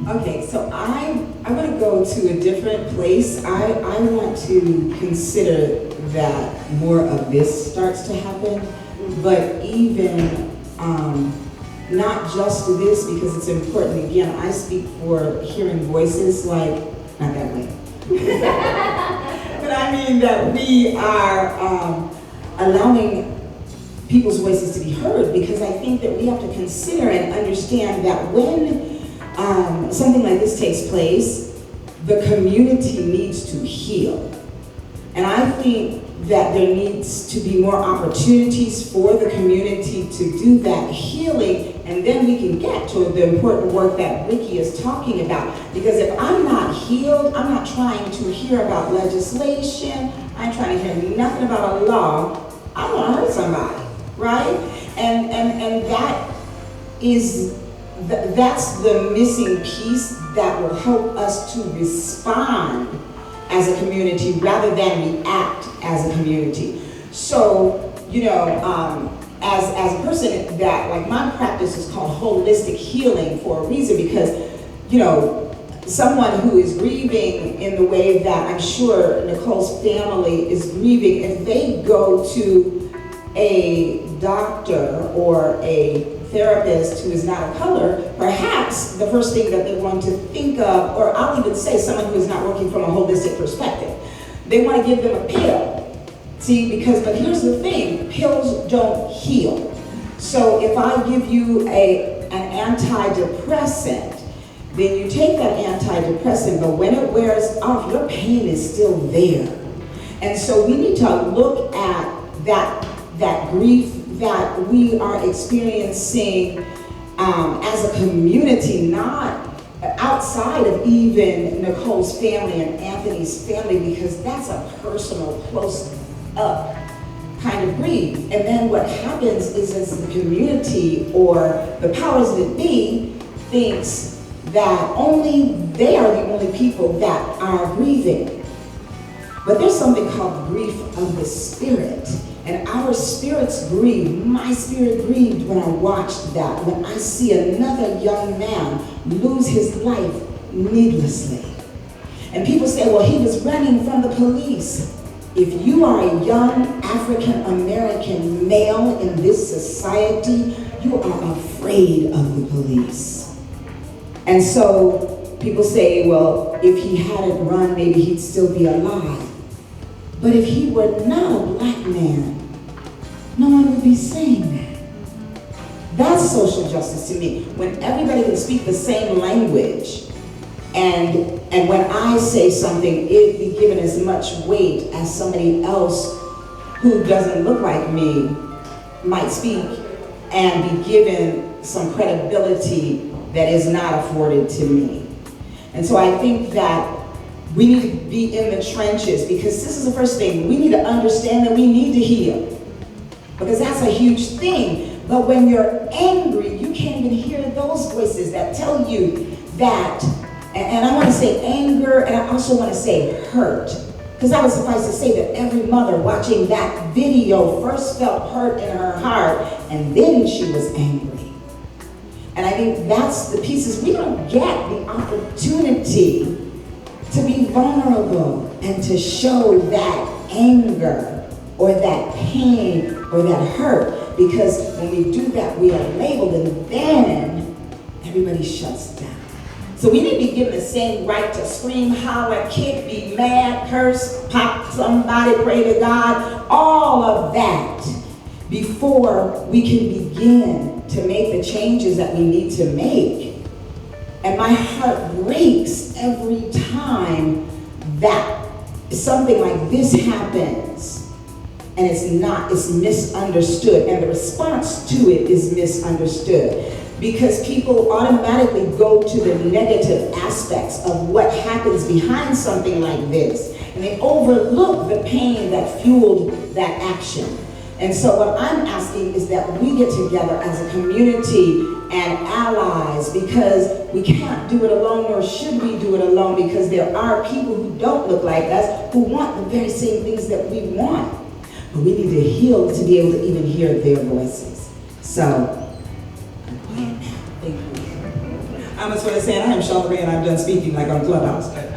Okay, so I want to go to a different place. I want to consider that more of this starts to happen, but even not just this, because it's important. Again, I speak for hearing voices, like, not that way. But I mean that we are allowing people's voices to be heard, because I think that we have to consider and understand that when something like this takes place, the community needs to heal. And I think that there needs to be more opportunities for the community to do that healing, and then we can get to the important work that Ricky is talking about. Because if I'm not healed, I'm not trying to hear about legislation, I'm trying to hear nothing about a law, I want to hurt somebody, right? And that is, that's the missing piece that will help us to respond as a community rather than react as a community. So, you know, as a person that, like, my practice is called holistic healing for a reason, because, you know, someone who is grieving in the way that I'm sure Nicole's family is grieving, if they go to a doctor or a therapist who is not a color, perhaps the first thing that they want to think of, or I'll even say someone who is not working from a holistic perspective, they want to give them a pill. See, but here's the thing, pills don't heal. So if I give you an antidepressant, then you take that antidepressant, but when it wears off, your pain is still there. And so we need to look at that grief that we are experiencing as a community, not outside of even Nicole's family and Anthony's family, because that's a personal, close up kind of grief. And then what happens is, as the community or the powers that be thinks that only they are the only people that are grieving. But there's something called grief of the spirit. And our spirits grieve. My spirit grieved when I watched that, when I see another young man lose his life needlessly. And people say, well, he was running from the police. If you are a young African-American male in this society, you are afraid of the police. And so people say, well, if he hadn't run, maybe he'd still be alive. But if he were not a black man, no one would be saying that. That's social justice to me. When everybody can speak the same language, and when I say something, it be given as much weight as somebody else who doesn't look like me might speak, and be given some credibility that is not afforded to me. And so I think that we need to be in the trenches, because this is the first thing. We need to understand that we need to heal, because that's a huge thing. But when you're angry, you can't even hear those voices that tell you that, and I want to say anger, and I also want to say hurt, because I would suffice to say that every mother watching that video first felt hurt in her heart, and then she was angry. And I think that's the pieces. We don't get the opportunity to be vulnerable and to show that anger or that pain or that hurt, because when we do that, we are labeled, and then everybody shuts down. So we need to be given the same right to scream, holler, kick, be mad, curse, pop somebody, pray to God, all of that before we can begin to make the changes that we need to make. And my heart breaks every time that something like this happens, and it's misunderstood, and the response to it is misunderstood, because people automatically go to the negative aspects of what happens behind something like this, and they overlook the pain that fueled that action. And so what I'm asking is that we get together as a community and allies, because we can't do it alone, nor should we do it alone, because there are people who don't look like us who want the very same things that we want. But we need to heal to be able to even hear their voices. So, I'm quiet now. Thank you. I'm comments for saying I am Charlene and I'm done speaking like on Clubhouse.